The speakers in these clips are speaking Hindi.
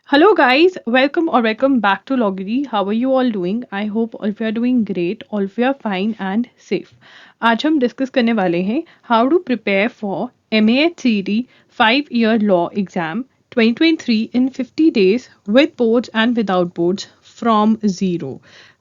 Hello guys, welcome back to Loggery. How are you all doing? I hope all of you are doing great, all of you are fine and safe. आज हम डिस्कस करने वाले हैं how to prepare for MAHCET 5-year law exam 2023 in 50 days with boards and without boards from zero.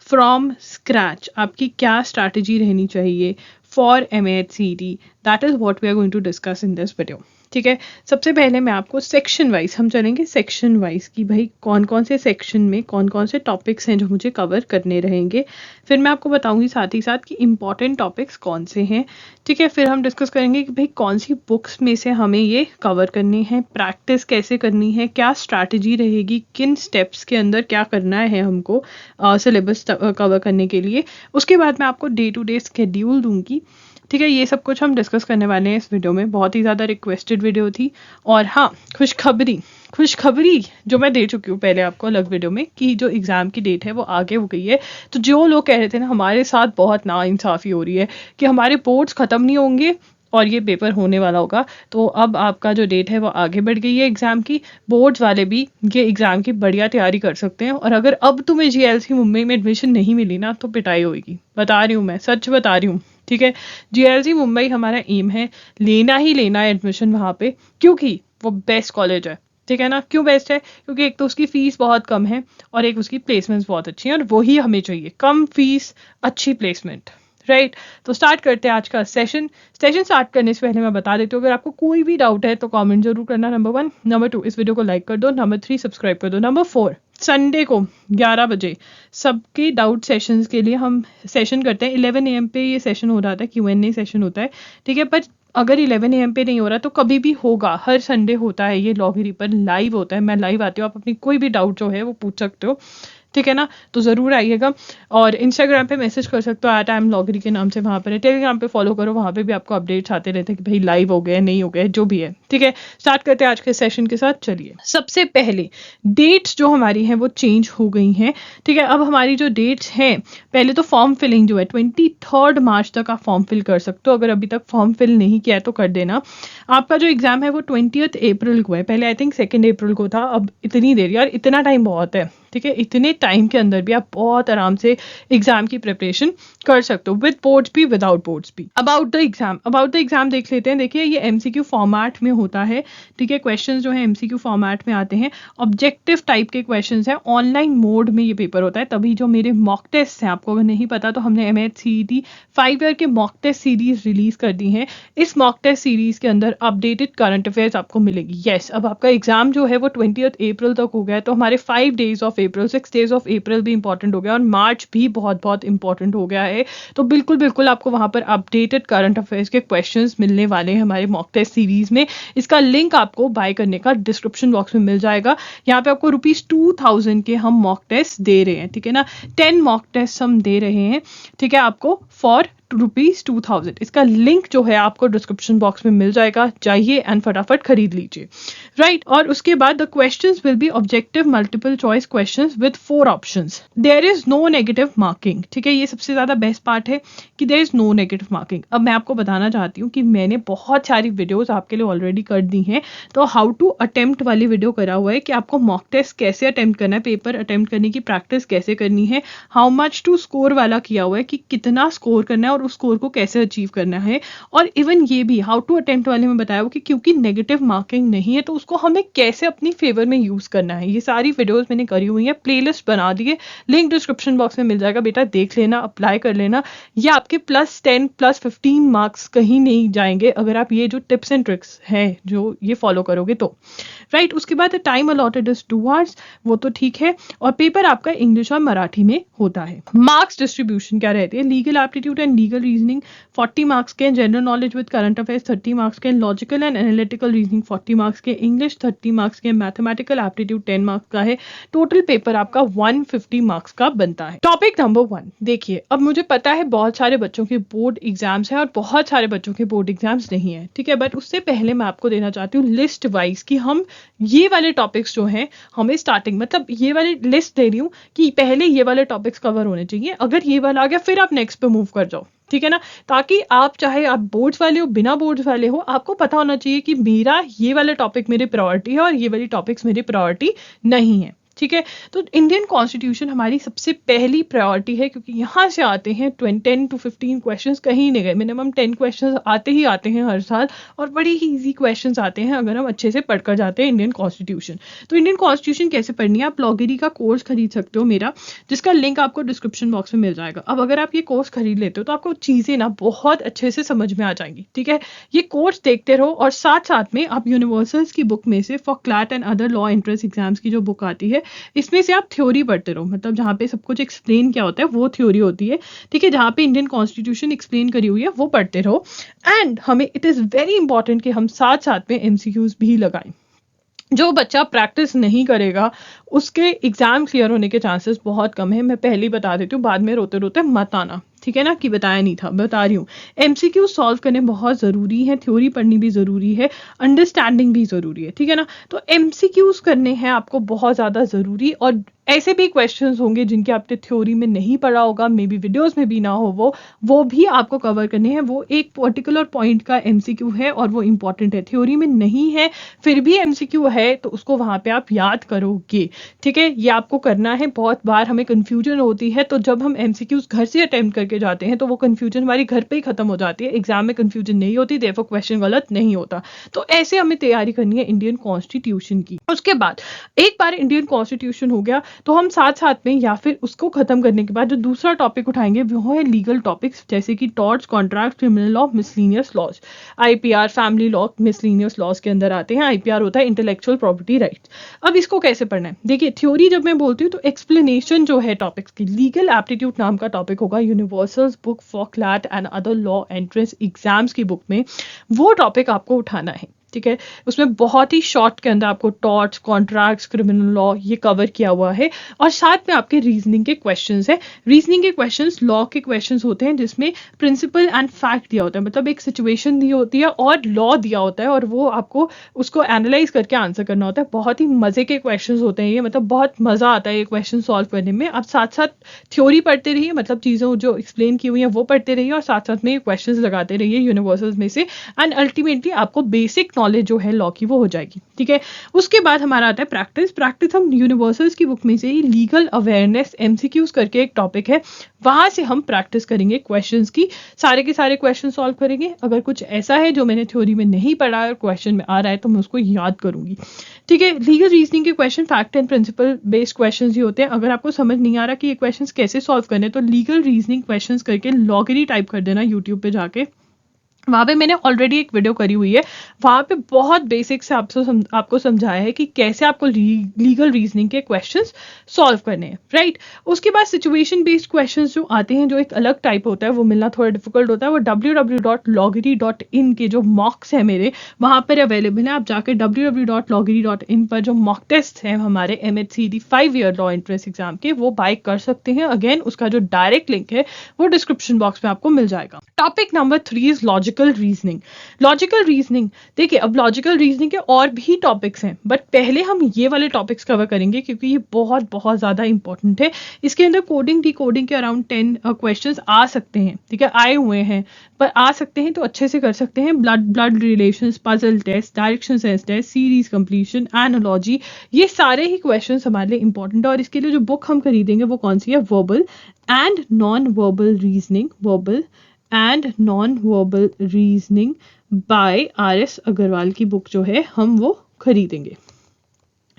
From scratch आपकी क्या strategy रहनी चाहिए for MAHCET? That is what we are going to discuss in this video. ठीक है, सबसे पहले मैं आपको सेक्शन वाइज हम चलेंगे सेक्शन वाइज कि भाई कौन कौन से सेक्शन में कौन कौन से टॉपिक्स हैं जो मुझे कवर करने रहेंगे। फिर मैं आपको बताऊंगी साथ ही साथ कि इम्पॉर्टेंट टॉपिक्स कौन से हैं। ठीक है, फिर हम डिस्कस करेंगे कि भाई कौन सी बुक्स में से हमें ये कवर करनी है, प्रैक्टिस कैसे करनी है, क्या स्ट्रैटेजी रहेगी, किन स्टेप्स के अंदर क्या करना है हमको सिलेबस कवर करने के लिए। उसके बाद मैं आपको डे टू डे स्केड्यूल दूंगी। ठीक है, ये सब कुछ हम डिस्कस करने वाले हैं इस वीडियो में। बहुत ही ज़्यादा रिक्वेस्टेड वीडियो थी। और हाँ, खुशखबरी जो मैं दे चुकी हूँ पहले आपको अलग वीडियो में कि जो एग्ज़ाम की डेट है वो आगे हो गई है। तो जो लोग कह रहे थे ना हमारे साथ बहुत नाइंसाफ़ी हो रही है कि हमारे बोर्ड्स ख़त्म नहीं होंगे और ये पेपर होने वाला होगा, तो अब आपका जो डेट है वो आगे बढ़ गई है एग्ज़ाम की। बोर्ड्स वाले भी ये एग्ज़ाम की बढ़िया तैयारी कर सकते हैं। और अगर अब तुम्हें GLC मुंबई में एडमिशन नहीं मिली ना तो पिटाई होगी, बता रही हूँ, मैं सच बता रही हूँ। ठीक है, GLC मुंबई हमारा एम है, लेना ही लेना है एडमिशन वहाँ पे, क्योंकि वो बेस्ट कॉलेज है। ठीक है ना, क्यों बेस्ट है? क्योंकि एक तो उसकी फ़ीस बहुत कम है और एक उसकी प्लेसमेंट्स बहुत अच्छी हैं, और वही हमें चाहिए, कम फीस अच्छी प्लेसमेंट। राइट, तो स्टार्ट करते हैं आज का सेशन स्टार्ट करने से पहले मैं बता देती हूँ, अगर आपको कोई भी डाउट है तो कमेंट जरूर करना, नंबर 1। नंबर 2, इस वीडियो को लाइक कर दो। नंबर 3, सब्सक्राइब कर दो। नंबर 4, संडे को 11 बजे सबके डाउट सेशंस के लिए हम सेशन करते हैं। 11 AM पे ये सेशन हो रहा था, Q&A सेशन होता है। ठीक है, पर अगर 11 AM पे नहीं हो रहा तो कभी भी होगा, हर संडे होता है ये लॉगरी पर, लाइव होता है। मैं लाइव आती हूँ, आप अपनी कोई भी डाउट जो है वो पूछ सकते हो। ठीक है ना, तो ज़रूर आइएगा। और इंस्टाग्राम पे मैसेज कर सकते हो @loggery के नाम से, वहाँ पर है। टेलीग्राम पे फॉलो करो, वहाँ पे भी आपको अपडेट्स आते रहते हैं कि भाई लाइव हो गए नहीं हो गए, जो भी है। ठीक है, स्टार्ट करते हैं आज के सेशन के साथ। चलिए, सबसे पहले डेट्स जो हमारी हैं वो चेंज हो गई हैं। ठीक है, अब हमारी जो डेट्स हैं, पहले तो फॉर्म फिलिंग जो है 23 मार्च तक आप फॉर्म फिल कर सकते हो। अगर अभी तक फॉर्म फिल नहीं किया है तो कर देना। आपका जो एग्ज़ाम है वो 20 अप्रैल को है, पहले आई थिंक 2 अप्रैल को था। अब इतनी देर, यार इतना टाइम बहुत है। ठीक है, इतने टाइम के अंदर भी आप बहुत आराम से एग्जाम की प्रिपरेशन कर सकते हो, विद बोर्ड्स भी विदाउट बोर्ड्स भी। अबाउट द एग्जाम देख लेते हैं। देखिए, ये MCQ फॉर्मेट में होता है। ठीक है, क्वेश्चंस जो है MCQ फॉर्मेट में आते हैं, ऑब्जेक्टिव टाइप के क्वेश्चंस हैं। ऑनलाइन मोड में ये पेपर होता है, तभी जो मेरे मॉक टेस्ट हैं, आपको अगर नहीं पता तो हमने MAHCET 5 ईयर के मॉक टेस्ट सीरीज रिलीज कर दी है। इस मॉक टेस्ट सीरीज के अंदर अपडेटेड करंट अफेयर्स आपको मिलेगी। यस, अब आपका एग्जाम जो है वो 20 अप्रैल तक हो गया है, तो हमारे 5 days of April, 6 days of April भी इंपॉर्टेंट हो गया और मार्च भी बहुत बहुत इंपॉर्टेंट हो गया है। तो बिल्कुल आपको वहां पर अपडेटेड करंट अफेयर्स के क्वेश्चंस मिलने वाले हैं हमारे मॉक टेस्ट सीरीज में। इसका लिंक आपको बाय करने का डिस्क्रिप्शन बॉक्स में मिल जाएगा। यहाँ पे आपको ₹2000 के हम मॉक टेस्ट दे रहे हैं। ठीक है ना, 10 मॉक टेस्ट हम दे रहे हैं। ठीक है, आपको फॉर ₹2000। इसका लिंक जो है आपको डिस्क्रिप्शन बॉक्स में मिल जाएगा, जाइए एंड फटाफट खरीद लीजिए। राइट, और उसके बाद the questions will be objective multiple choice questions with 4 options. There is no negative marking. ठीक है, ये सबसे ज्यादा बेस्ट पार्ट है कि there is no negative marking. अब मैं आपको बताना चाहती हूँ कि मैंने बहुत सारी वीडियोस आपके लिए ऑलरेडी कर दी हैं। तो हाउ टू अटेम्प्ट वाली वीडियो करा हुआ है कि आपको मॉक टेस्ट कैसे अटेम्प्ट करना है, पेपर अटेम्प्ट करने की प्रैक्टिस कैसे करनी है। हाउ मच टू स्कोर वाला किया हुआ है कि कितना स्कोर करना है और उस स्कोर को कैसे अचीव करना है। और इवन ये भी हाउ टू अटेम्प्ट वाले में बताया हुआ कि क्योंकि नेगेटिव मार्किंग नहीं है तो उसको हमें कैसे अपनी फेवर में यूज करना है। ये सारी वीडियोस मैंने करी हुई है, प्लेलिस्ट बना दी है, लिंक डिस्क्रिप्शन बॉक्स में मिल जाएगा। बेटा देख लेना, अप्लाई कर लेना। ये आपके +10 +15 मार्क्स कहीं नहीं जाएंगे अगर आप ये जो टिप्स एंड ट्रिक्स हैं जो ये फॉलो करोगे तो। राइट, उसके बाद टाइम अलॉटेड इज 2 आवर्स, वो तो ठीक है। और पेपर आपका इंग्लिश और मराठी में होता है। मार्क्स डिस्ट्रीब्यूशन क्या रहती है? Legal aptitude and legal reasoning 40 marks के, general knowledge with current affairs 30 marks के, logical and analytical reasoning 40 marks के, इंग्लिश 30 मार्क्स के, मैथमेटिकल एप्टीट्यूड 10 मार्क्स का है। टोटल पेपर आपका 150 मार्क्स का बनता है। टॉपिक नंबर 1 देखिए, अब मुझे पता है बहुत सारे बच्चों के बोर्ड एग्जाम्स हैं और बहुत सारे बच्चों के बोर्ड एग्जाम्स नहीं है। ठीक है, बट उससे पहले मैं आपको देना चाहती हूँ लिस्ट वाइज कि हम ये वाले टॉपिक्स जो हैं हमें स्टार्टिंग, मतलब ये वाली लिस्ट दे रही हूँ कि पहले ये वाले टॉपिक्स कवर होने चाहिए। अगर ये वाला आ गया फिर आप नेक्स्ट पे मूव कर जाओ। ठीक है ना, ताकि आप चाहे आप बोर्ड्स वाले हो बिना बोर्ड्स वाले हो, आपको पता होना चाहिए कि मेरा ये वाला टॉपिक मेरी प्रायोरिटी है और ये वाली टॉपिक्स मेरी प्रायोरिटी नहीं है। ठीक है, तो इंडियन कॉन्स्टिट्यूशन हमारी सबसे पहली प्रायोरिटी है, क्योंकि यहाँ से आते हैं 10 to 15 क्वेश्चंस, कहीं नहीं गए, मिनिमम 10 क्वेश्चंस आते ही आते हैं हर साल, और बड़े ही इजी क्वेश्चंस आते हैं अगर हम अच्छे से पढ़कर जाते हैं इंडियन कॉन्स्टिट्यूशन। तो इंडियन कॉन्स्टिट्यूशन कैसे पढ़नी है, आप लॉगरी का कोर्स खरीद सकते हो मेरा, जिसका लिंक आपको डिस्क्रिप्शन बॉक्स में मिल जाएगा। अब अगर आप ये कोर्स खरीद लेते हो तो आपको चीज़ें ना बहुत अच्छे से समझ में आ जाएंगी। ठीक है, ये कोर्स देखते रहो, और साथ साथ में आप यूनिवर्सल्स की बुक में से for CLAT and other law entrance exams की जो बुक आती है, इसमें से आप थ्योरी पढ़ते रहो, मतलब जहाँ पे सब कुछ एक्सप्लेन क्या होता है वो थ्योरी होती है। ठीक है, जहाँ पे इंडियन कॉन्स्टिट्यूशन एक्सप्लेन करी हुई है वो पढ़ते रहो। एंड हमें इट इज़ वेरी इंपॉर्टेंट कि हम साथ साथ में एमसीक्यूज भी लगाएं। जो बच्चा प्रैक्टिस नहीं करेगा उसके एग्जाम क्लियर होने के चांसेस बहुत कम है। मैं पहले ही बता देती हूँ, बाद में रोते रोते मत आना। ठीक है ना, कि बताया नहीं था, बता रही हूँ। एमसीक्यू सॉल्व करने बहुत ज़रूरी है, थ्योरी पढ़नी भी ज़रूरी है, अंडरस्टैंडिंग भी ज़रूरी है। ठीक है ना, तो एमसीक्यूज करने हैं आपको बहुत ज़्यादा ज़रूरी। और ऐसे भी क्वेश्चंस होंगे जिनके आपने थ्योरी में नहीं पढ़ा होगा, मे बी वीडियोस में भी ना हो, वो भी आपको कवर करने हैं। वो एक पर्टिकुलर पॉइंट का एमसीक्यू है और वो इंपॉर्टेंट है, थ्योरी में नहीं है फिर भी एमसीक्यू है तो उसको वहाँ पे आप याद करोगे। ठीक है, ये आपको करना है। बहुत बार हमें कन्फ्यूजन होती है, तो जब हम एमसीक्यूज घर से अटेम्प्ट करके जाते हैं तो वो कन्फ्यूजन हमारी घर पे ही खत्म हो जाती है, एग्जाम में कन्फ्यूजन नहीं होती, देयरफॉर क्वेश्चन गलत नहीं होता। तो ऐसे हमें तैयारी करनी है इंडियन कॉन्स्टिट्यूशन की। उसके बाद एक बार इंडियन कॉन्स्टिट्यूशन हो गया तो हम साथ साथ में, या फिर उसको खत्म करने के बाद जो दूसरा टॉपिक उठाएंगे वो है लीगल टॉपिक्स, जैसे कि torts, contract, criminal law, miscellaneous laws, IPR, family law miscellaneous laws के अंदर आते हैं। आईपीआर होता है इंटेलेक्चुअल प्रॉपर्टी राइट्स। अब इसको कैसे पढ़ना है, देखिए थ्योरी जब मैं बोलती हूँ तो एक्सप्लेनेशन जो है टॉपिक्स की, लीगल एप्टीट्यूड नाम का टॉपिक होगा universals book for CLAT and other law entrance exams की बुक में, वो टॉपिक आपको उठाना है। ठीक है, उसमें बहुत ही शॉर्ट के अंदर आपको टॉर्ट्स, कॉन्ट्रैक्ट्स, क्रिमिनल लॉ ये कवर किया हुआ है, और साथ में आपके रीजनिंग के क्वेश्चंस है। रीजनिंग के क्वेश्चंस लॉ के क्वेश्चंस होते हैं जिसमें प्रिंसिपल एंड फैक्ट दिया होता है, मतलब एक सिचुएशन दी होती है और लॉ दिया होता है, और वो आपको उसको एनालाइज करके आंसर करना होता है। बहुत ही मजे के क्वेश्चंस होते हैं ये, मतलब बहुत मजा आता है ये क्वेश्चन सॉल्व करने में। आप साथ साथ थ्योरी पढ़ते रहिए, मतलब चीज़ों जो एक्सप्लेन की हुई है वो पढ़ते रहिए, और साथ साथ में क्वेश्चंस लगाते रहिए यूनिवर्सल्स में से, एंड अल्टीमेटली आपको बेसिक नॉलेज जो है लॉ की वो हो जाएगी। ठीक है, उसके बाद हमारा आता है प्रैक्टिस। प्रैक्टिस हम यूनिवर्सल्स की बुक में से ही लीगल अवेयरनेस एमसीक्यूज करके एक टॉपिक है, वहां से हम प्रैक्टिस करेंगे क्वेश्चंस की, सारे के सारे क्वेश्चन सॉल्व करेंगे। अगर कुछ ऐसा है जो मैंने थ्योरी में नहीं पढ़ा और क्वेश्चन में आ रहा है तो मैं उसको याद करूंगी। ठीक है, लीगल रीजनिंग के question fact and principle based questions ही होते हैं। अगर आपको समझ नहीं आ रहा कि ये क्वेश्चंस कैसे सॉल्व करने, तो लीगल रीजनिंग क्वेश्चंस करके लॉगरी टाइप कर देना यूट्यूब पे जाके, वहाँ पे मैंने ऑलरेडी एक वीडियो करी हुई है, वहाँ पे बहुत बेसिक से आपको समझाया है कि कैसे आपको लीगल रीजनिंग के क्वेश्चंस सॉल्व करने हैं। राइट, उसके बाद सिचुएशन बेस्ड क्वेश्चंस जो आते हैं, जो एक अलग टाइप होता है, वो मिलना थोड़ा डिफिकल्ट होता है। वो www.loggery.in के जो मॉक्स है मेरे, वहाँ पर अवेलेबल है। आप जाके www.loggery.in पर जो मॉक टेस्ट है हमारे MHCD 5 year law entrance exam के, वो बाय कर सकते हैं। अगेन उसका जो डायरेक्ट लिंक है वो डिस्क्रिप्शन बॉक्स में आपको मिल जाएगा। Topic number 3 is logical reasoning. Logical reasoning, देखिए अब लॉजिकल रीजनिंग के और भी टॉपिक्स हैं, बट पहले हम ये वाले टॉपिक्स कवर करेंगे क्योंकि ये बहुत बहुत ज़्यादा इंपॉर्टेंट है। इसके अंदर कोडिंग डिकोडिंग के अराउंड 10 क्वेश्चंस आ सकते हैं। ठीक है, आए हुए हैं, पर आ सकते हैं तो अच्छे से कर सकते हैं। Blood relations, puzzle test, direction sense test, series completion, analogy, ये सारे ही क्वेश्चंस हमारे लिए इंपॉर्टेंट है। और इसके लिए जो बुक हम खरीदेंगे वो कौन सी है, verbal and non verbal reasoning, verbal and non verbal reasoning by RS Agarwal की बुक जो है हम वो खरीदेंगे।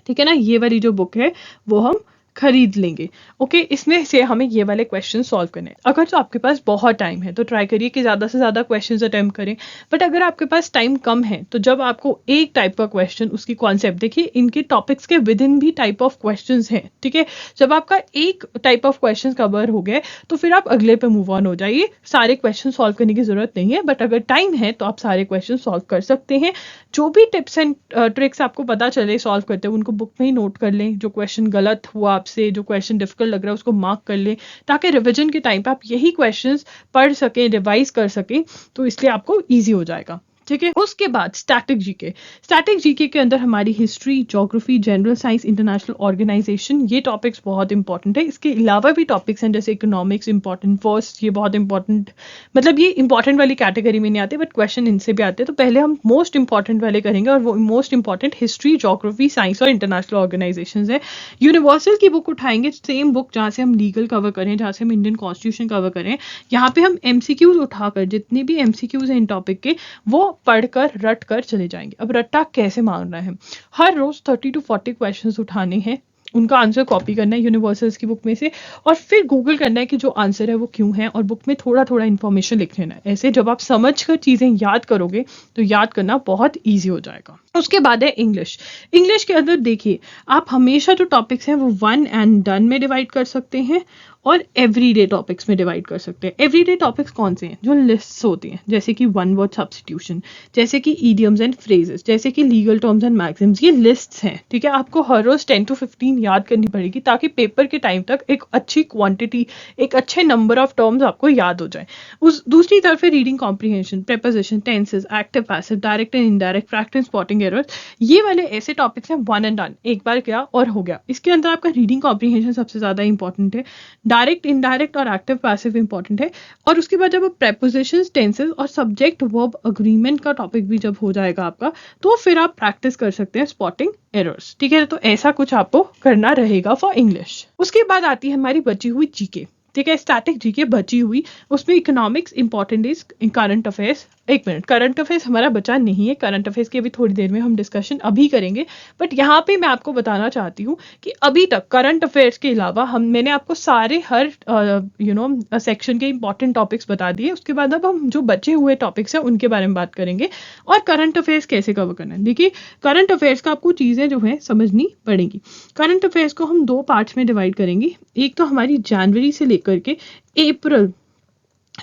ठीक है ना, ये वाली जो बुक है वो हम खरीद लेंगे। ओके, इसमें से हमें ये वाले क्वेश्चन सॉल्व करने हैं। अगर तो आपके पास बहुत टाइम है तो ट्राई करिए कि ज़्यादा से ज़्यादा क्वेश्चंस अटेम्प्ट करें, बट अगर आपके पास टाइम कम है तो जब आपको एक टाइप का क्वेश्चन, उसकी कॉन्सेप्ट देखिए, इनके टॉपिक्स के विद इन भी टाइप ऑफ क्वेश्चंस हैं। ठीक है, जब आपका एक टाइप ऑफ क्वेश्चन कवर हो गए तो फिर आप अगले पे मूव ऑन हो जाइए। सारे क्वेश्चन सॉल्व करने की जरूरत नहीं है, बट अगर टाइम है तो आप सारे क्वेश्चन सॉल्व कर सकते हैं। जो भी टिप्स एंड ट्रिक्स आपको पता चले सॉल्व करते हैं उनको बुक में ही नोट कर लें। जो क्वेश्चन गलत हुआ से, जो क्वेश्चन डिफिकल्ट लग रहा है उसको मार्क कर लें, ताकि रिवीजन के टाइम पे आप यही क्वेश्चंस पढ़ सकें, रिवाइज कर सकें, तो इसलिए आपको इजी हो जाएगा। ठीक है। उसके बाद स्टैटिक जीके। स्टैटिक जीके के अंदर हमारी history, geography, general science, international organisation, ये टॉपिक्स बहुत इंपॉर्टेंट है। इसके अलावा भी टॉपिक्स हैं जैसे इकोनॉमिक्स इंपॉर्टेंट, फर्स्ट ये बहुत इंपॉर्टेंट, मतलब ये इंपॉर्टेंट वाली कैटेगरी में नहीं आते बट क्वेश्चन इनसे भी आते हैं। तो पहले हम मोस्ट इंपॉर्टेंट वाले करेंगे और वो most important history, geography, science और इंटरनेशनल ऑर्गेनाइजेशन है। यूनिवर्सल की बुक उठाएंगे, सेम बुक जहाँ से हम लीगल कवर करें, जहाँ से हम इंडियन कॉन्स्टिट्यूशन कवर करें, यहाँ पे हम एमसीक्यूज उठाकर जितने भी एमसीक्यूज हैं इन टॉपिक के वो पढ़कर रट कर चले जाएंगे। अब रट्टा कैसे मारना है, हर रोज 30 to 40 क्वेश्चंस उठाने हैं, उनका आंसर कॉपी करना है यूनिवर्सल्स की बुक में से और फिर गूगल करना है कि जो आंसर है वो क्यों है और बुक में थोड़ा थोड़ा इन्फॉर्मेशन लिख लेना है। ऐसे जब आप समझ कर चीज़ें याद करोगे तो याद करना बहुत ईजी हो जाएगा। उसके बाद है इंग्लिश। इंग्लिश के अंदर देखिए आप हमेशा जो टॉपिक्स हैं वो वन एंड डन में डिवाइड कर सकते हैं और एवरीडे टॉपिक्स में डिवाइड कर सकते हैं। एवरीडे टॉपिक्स कौन से हैं, जो लिस्ट्स होती हैं, जैसे कि वन वर्ड सब्स्टिट्यूशन, जैसे कि ईडियम्स एंड फ्रेजेस, जैसे कि लीगल टर्म्स एंड मैक्सिम्स, ये लिस्ट्स हैं। ठीक है, आपको हर रोज 10 to 15 याद करनी पड़ेगी ताकि पेपर के टाइम तक एक अच्छी क्वांटिटी, एक अच्छे नंबर ऑफ टर्म्स आपको याद हो जाए। उस दूसरी तरफ है reading comprehension, preposition, tenses, active passive, direct and indirect, practice spotting errors, ये वाले ऐसे टॉपिक्स हैं वन एंड डन, एक बार किया और हो गया। इसके अंदर आपका रीडिंग कॉम्प्रिहेंशन सबसे ज्यादा इंपॉर्टेंट है, डायरेक्ट, इनडायरेक्ट और एक्टिव पैसिव इंपॉर्टेंट है। और उसके बाद जब प्रेपोजिशंस, टेंसेस और सब्जेक्ट वर्ब अग्रीमेंट का टॉपिक भी जब हो जाएगा आपका तो फिर आप प्रैक्टिस कर सकते हैं स्पॉटिंग एरर्स। ठीक है, तो ऐसा कुछ आपको करना रहेगा फॉर इंग्लिश। उसके बाद आती है हमारी बची हुई जीके। ठीक है, स्टैटिक जीके बची हुई, उसमें economics important is, current affairs. एक मिनट, करंट अफेयर्स हमारा बचा नहीं है, करंट अफेयर्स की अभी थोड़ी देर में हम डिस्कशन अभी करेंगे, बट यहाँ पे मैं आपको बताना चाहती हूँ कि अभी तक करंट अफेयर्स के अलावा मैंने आपको सारे हर सेक्शन के इंपॉर्टेंट टॉपिक्स बता दिए। उसके बाद अब हम जो बचे हुए टॉपिक्स हैं उनके बारे में बात करेंगे और करंट अफेयर्स कैसे कवर करना है। देखिए, करंट अफेयर्स का आपको चीज़ें जो है समझनी पड़ेंगी। करंट अफेयर्स को हम दो पार्ट्स में डिवाइड करेंगे, एक तो हमारी जनवरी से लेकर के अप्रैल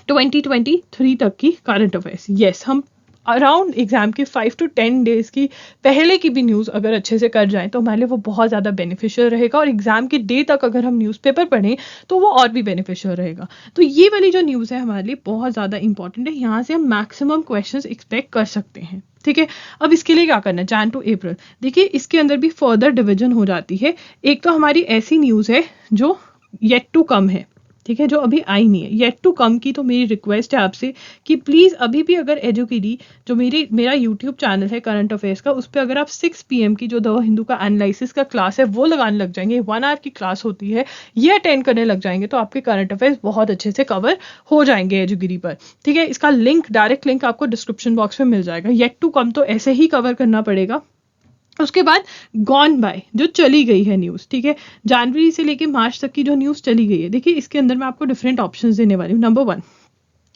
2023 तक की करंट अफेयर्स। यस, हम अराउंड एग्जाम के 5 to 10 डेज की पहले की भी न्यूज़ अगर अच्छे से कर जाएं तो हमारे लिए वो बहुत ज़्यादा बेनिफिशियल रहेगा और एग्जाम के डे तक अगर हम न्यूज़पेपर पढ़ें तो वो और भी बेनिफिशियल रहेगा। तो ये वाली जो न्यूज़ है हमारे लिए बहुत ज़्यादा इंपॉर्टेंट है, यहाँ से हम मैक्सिमम क्वेश्चंस एक्सपेक्ट कर सकते हैं। ठीक है, अब इसके लिए क्या करना है, जैन टू अप्रैल। देखिए, इसके अंदर भी फर्दर डिवीजन हो जाती है। एक तो हमारी ऐसी न्यूज़ है जो येट टू कम है, ठीक है, जो अभी आई नहीं है, येट टू कम की। तो मेरी रिक्वेस्ट है आपसे कि प्लीज़ अभी भी अगर एजुकेडी जो मेरा यूट्यूब चैनल है करंट अफेयर्स का, उस पर अगर आप 6 PM की जो द हिंदू का एनालिसिस का क्लास है वो लगाने लग जाएंगे, 1 hour की क्लास होती है, ये अटेंड करने लग जाएंगे तो आपके करंट अफेयर्स बहुत अच्छे से कवर हो जाएंगे एजुकेडी पर। ठीक है, इसका लिंक, डायरेक्ट लिंक आपको डिस्क्रिप्शन बॉक्स में मिल जाएगा। येट टू कम तो ऐसे ही कवर करना पड़ेगा। उसके बाद गॉन बाय, जो चली गई है न्यूज़। ठीक है, जनवरी से लेके मार्च तक की जो न्यूज़ चली गई है, देखिए इसके अंदर मैं आपको डिफरेंट ऑप्शंस देने वाली हूँ। नंबर 1,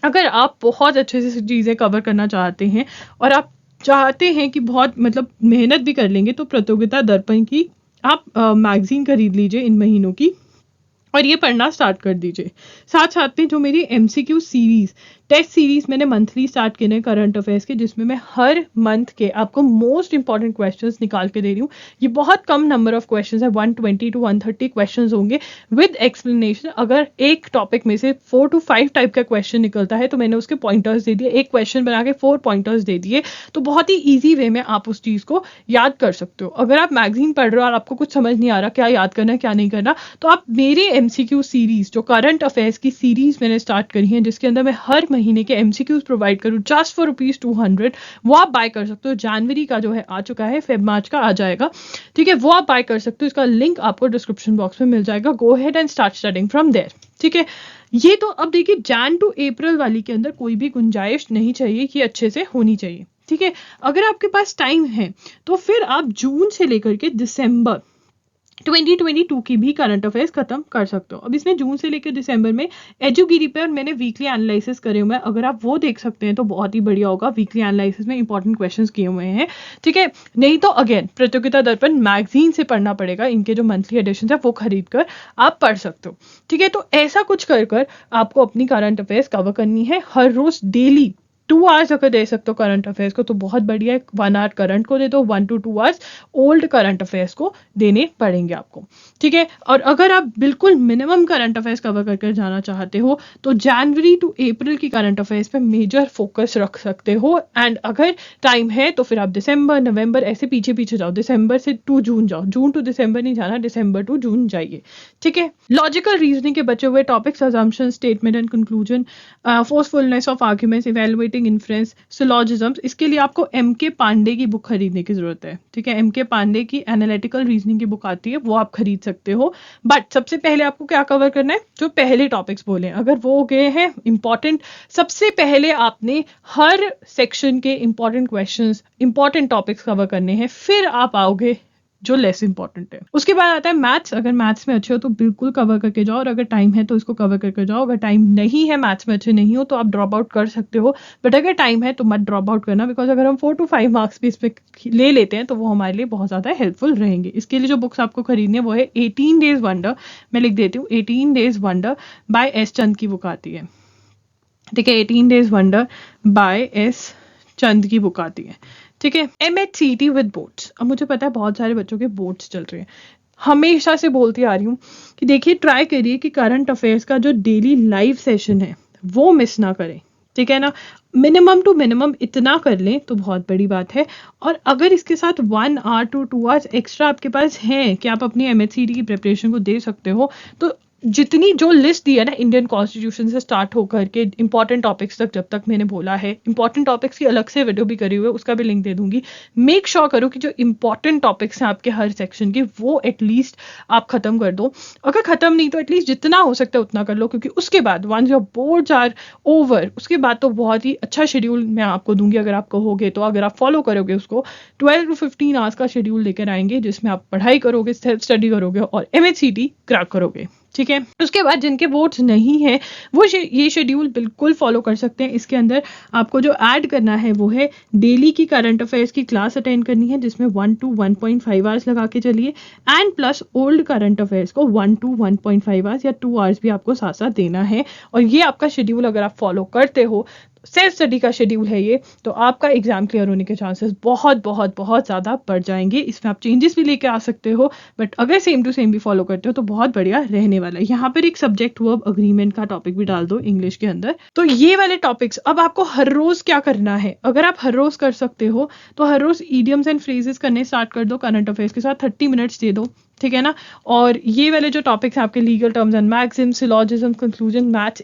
अगर आप बहुत अच्छे से चीज़ें कवर करना चाहते हैं और आप चाहते हैं कि बहुत मतलब मेहनत भी कर लेंगे तो प्रतियोगिता दर्पण की आप मैगजीन खरीद लीजिए इन महीनों की और ये पढ़ना स्टार्ट कर दीजिए। साथ साथ में जो मेरी एमसीक्यू सीरीज, टेस्ट सीरीज मैंने मंथली स्टार्ट किए हैं करंट अफेयर्स के, जिसमें मैं हर मंथ के आपको मोस्ट इंपॉर्टेंट क्वेश्चंस निकाल के दे रही हूँ। ये बहुत कम नंबर ऑफ क्वेश्चंस है, 120 to 130 क्वेश्चंस होंगे विद एक्सप्लेनेशन। अगर एक टॉपिक में से 4 to 5 टाइप का क्वेश्चन निकलता है तो मैंने उसके पॉइंटर्स दे दिए, एक क्वेश्चन बना के 4 पॉइंटर्स दे दिए, तो बहुत ही ईजी वे में आप उस चीज़ को याद कर सकते हो। अगर आप मैगजीन पढ़ रहे हो और आपको कुछ समझ नहीं आ रहा क्या याद करना है क्या नहीं करना, तो आप मेरे एमसीक्यू सीरीज, जो करंट अफेयर्स की सीरीज मैंने स्टार्ट करी है जिसके अंदर मैं हर महीने के एमसीक्यूज प्रोवाइड करूँ जस्ट फॉर ₹200, वो आप बाय कर सकते हो। जनवरी का जो है आ चुका है, फेब मार्च का आ जाएगा। ठीक है, वो आप बाय कर सकते हो, इसका लिंक आपको डिस्क्रिप्शन बॉक्स में मिल जाएगा। Go ahead and start studying from there. ठीक है, ये तो अब देखिए जैन टू अप्रैल वाली के अंदर कोई भी गुंजाइश नहीं चाहिए, ये अच्छे से होनी चाहिए। ठीक है, अगर आपके पास टाइम है तो फिर आप जून से लेकर के दिसंबर 2022 की भी करंट अफेयर्स खत्म कर सकते हो। अब इसमें जून से लेकर दिसंबर में एजुगिरी पे और मैंने वीकली एनालिसिस करे हुए हैं, अगर आप वो देख सकते हैं तो बहुत ही बढ़िया होगा। वीकली एनालिसिस में इंपॉर्टेंट क्वेश्चंस किए हुए हैं। ठीक है, नहीं तो अगेन प्रतियोगिता दर्पण मैगजीन से पढ़ना पड़ेगा, इनके जो मंथली एडिशन है वो खरीद कर आप पढ़ सकते हो। ठीक है, तो ऐसा कुछ कर कर आपको अपनी करंट अफेयर्स कवर करनी है हर रोज डेली। 2 आवर्स अगर दे सकते हो करंट अफेयर्स को तो बहुत बढ़िया है। 1 आवर करंट को दे दो, 1 to 2 hours old current affairs को देने पड़ेंगे आपको, ठीक है। और अगर आप बिल्कुल मिनिमम करंट अफेयर्स कवर करके जाना चाहते हो तो जनवरी टू अप्रैल की करंट अफेयर्स पे मेजर फोकस रख सकते हो। एंड अगर टाइम है तो फिर आप दिसंबर, नवंबर ऐसे पीछे पीछे जाओ, दिसंबर से टू जून जाओ, जून टू दिसंबर नहीं जाना, दिसंबर टू जून जाइए, ठीक है। लॉजिकल रीजनिंग के बचे हुए topics, assumption, statement and conclusion, forcefulness of arguments, evaluating inference, syllogisms, इसके लिए आपको एम के पांडे की बुक खरीदने की जरूरत है, ठीक है। एम के पांडे की एनालिटिकल रीजनिंग की बुक आती है, वो आप खरीद सकते हो। बट सबसे पहले आपको क्या कवर करना है, जो पहले टॉपिक्स बोले अगर वो गए हैं इंपॉर्टेंट, सबसे पहले आपने हर सेक्शन के important questions, important topics cover करने हैं, फिर आप आओगे जो लेस इंपॉर्टेंट है। उसके बाद आता है मैथ्स। अगर मैथ्स में अच्छे हो तो बिल्कुल कवर करके जाओ, और अगर टाइम है तो इसको कवर करके जाओ। अगर टाइम नहीं है, मैथ्स में अच्छे नहीं हो, तो आप ड्रॉप आउट कर सकते हो, बट अगर टाइम है तो मत ड्रॉप आउट करना, बिकॉज अगर हम 4 to 5 मार्क्स भी इस पे ले लेते हैं तो वो हमारे लिए बहुत ज़्यादा हेल्पफुल रहेंगे। इसके लिए जो बुक्स आपको खरीदनी है वो है 18 डेज वंडर, मैं लिख देती हूँ 18 डेज वंडर बाय एस चंद की बुक आती है, ठीक है। 18 डेज वंडर बाय एस चंद की बुक आती है, ठीक है। MHCT with boards. अब मुझे पता है बहुत सारे बच्चों के बोर्ड्स चल रहे हैं, हमेशा से बोलती आ रही हूँ कि देखिए ट्राई करिए कि करंट अफेयर्स का जो डेली लाइव सेशन है वो मिस ना करें, ठीक है ना। मिनिमम टू मिनिमम इतना कर लें तो बहुत बड़ी बात है। और अगर इसके साथ 1 आवर to 2 आवर्स एक्स्ट्रा आपके पास है कि आप अपनी MHCT की प्रिपरेशन को दे सकते हो, तो जितनी जो लिस्ट दी है ना इंडियन कॉन्स्टिट्यूशन से स्टार्ट होकर के इंपॉर्टेंट टॉपिक्स तक, जब तक मैंने बोला है, इंपॉर्टेंट टॉपिक्स की अलग से वीडियो भी करी हुई है, उसका भी लिंक दे दूंगी। मेक श्योर करो कि जो इंपॉर्टेंट टॉपिक्स हैं आपके हर सेक्शन के वो एटलीस्ट आप खत्म कर दो। अगर खत्म नहीं तो एटलीस्ट जितना हो सकता है उतना कर लो, क्योंकि उसके बाद once your boards are over, उसके बाद तो बहुत ही अच्छा शेड्यूल मैं आपको दूंगी अगर आप कहोगे तो, अगर आप फॉलो करोगे उसको। 12 to 15 आवर्स का शेड्यूल लेकर आएंगे जिसमें आप पढ़ाई करोगे, सेल्फ स्टडी करोगे और MHCT क्रैक करोगे, ठीक है। उसके बाद जिनके बोर्ड्स नहीं है वो ये शेड्यूल बिल्कुल फॉलो कर सकते हैं। इसके अंदर आपको जो ऐड करना है वो है डेली की करंट अफेयर्स की क्लास अटेंड करनी है, जिसमें 1 to 1.5 आवर्स लगा के चलिए, and plus old current affairs को 1 to 1.5 आवर्स या 2 आवर्स भी आपको साथ साथ देना है। और ये आपका शेड्यूल अगर आप फॉलो करते हो, सेल्फ स्टडी का शेड्यूल है ये, तो आपका एग्जाम क्लियर होने के चांसेस बहुत बहुत बहुत ज़्यादा बढ़ जाएंगे। इसमें आप चेंजेस भी लेके आ सकते हो, बट अगर सेम टू सेम भी फॉलो करते हो तो बहुत बढ़िया रहने वाला है। यहाँ पर एक सब्जेक्ट वर्ब अग्रीमेंट का टॉपिक भी डाल दो इंग्लिश के अंदर। तो ये वाले टॉपिक्स अब आपको हर रोज क्या करना है, अगर आप हर रोज कर सकते हो तो हर रोज इडियम्स एंड फ्रेजेस करने स्टार्ट कर दो करंट अफेयर्स के साथ, 30 मिनट्स दे दो, ठीक है ना। और ये वाले जो टॉपिक्स हैं आपके legal terms and maxim, syllogism, conclusion, maths,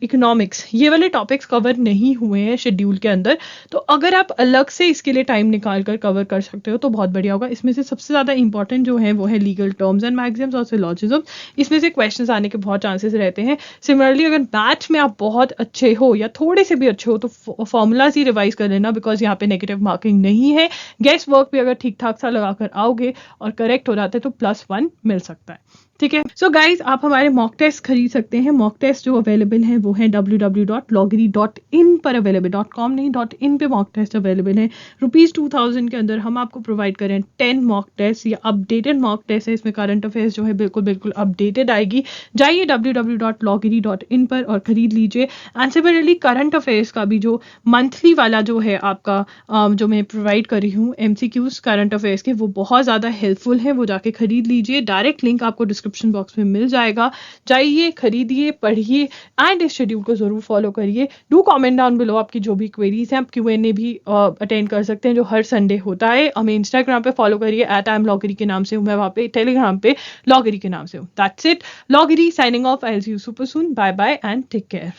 economics, ये वाले टॉपिक्स कवर नहीं हुए हैं शेड्यूल के अंदर, तो अगर आप अलग से इसके लिए टाइम निकाल कर कवर कर सकते हो तो बहुत बढ़िया होगा। इसमें से सबसे ज़्यादा इंपॉर्टेंट जो है वो है लीगल टर्म्स एंड मैक्सिम्स और सिलॉजिज्म, इसमें से क्वेश्चंस आने के बहुत चांसेस रहते हैं। सिमिलरली अगर मैथ्स में आप बहुत अच्छे हो या थोड़े से भी अच्छे हो तो फॉर्मूलाज ही रिवाइज कर लेना, बिकॉज यहाँ पे नेगेटिव मार्किंग नहीं है। गेस वर्क भी अगर ठीक ठाक सा लगाकर आओगे और करेक्ट हो जाते तो +1 मिल सकता है, ठीक है। सो गाइज आप हमारे मॉक टेस्ट खरीद सकते हैं। मॉक टेस्ट जो अवेलेबल है वो है www.loggery.in पर अवेलेबल, .com नहीं .in पे मॉक टेस्ट अवेलेबल है। ₹2000 के अंदर हम आपको प्रोवाइड करें 10 मॉक टेस्ट, या अपडेटेड मॉक टेस्ट है, इसमें करंट अफेयर्स जो है बिल्कुल बिल्कुल अपडेटेड आएगी। जाइए www.loggery.in पर और खरीद लीजिए। एंड सिमिलरली करंट अफेयर्स का भी जो मंथली वाला जो है आपका जो मैं प्रोवाइड कर रही हूँ MCQs करंट अफेयर्स के, वो बहुत ज़्यादा हेल्पफुल है, वो जाके खरीद लीजिए। डायरेक्ट लिंक आपको डिस्क्रिप्शन बॉक्स में मिल जाएगा, जाइए खरीदिए, पढ़िए एंड इस शेड्यूल को जरूर फॉलो करिए। डू कमेंट डाउन बिलो आपकी जो भी क्वेरीज हैं, आप Q&A भी अटेंड कर सकते हैं जो हर संडे होता है। हमें इंस्टाग्राम पे फॉलो करिए @IamLoggery के नाम से हूँ मैं वहाँ पे, टेलीग्राम पे लॉगरी के नाम से हूँ। दैट्स इट, लॉगरी signing off. I will see you super soon, bye bye and take care.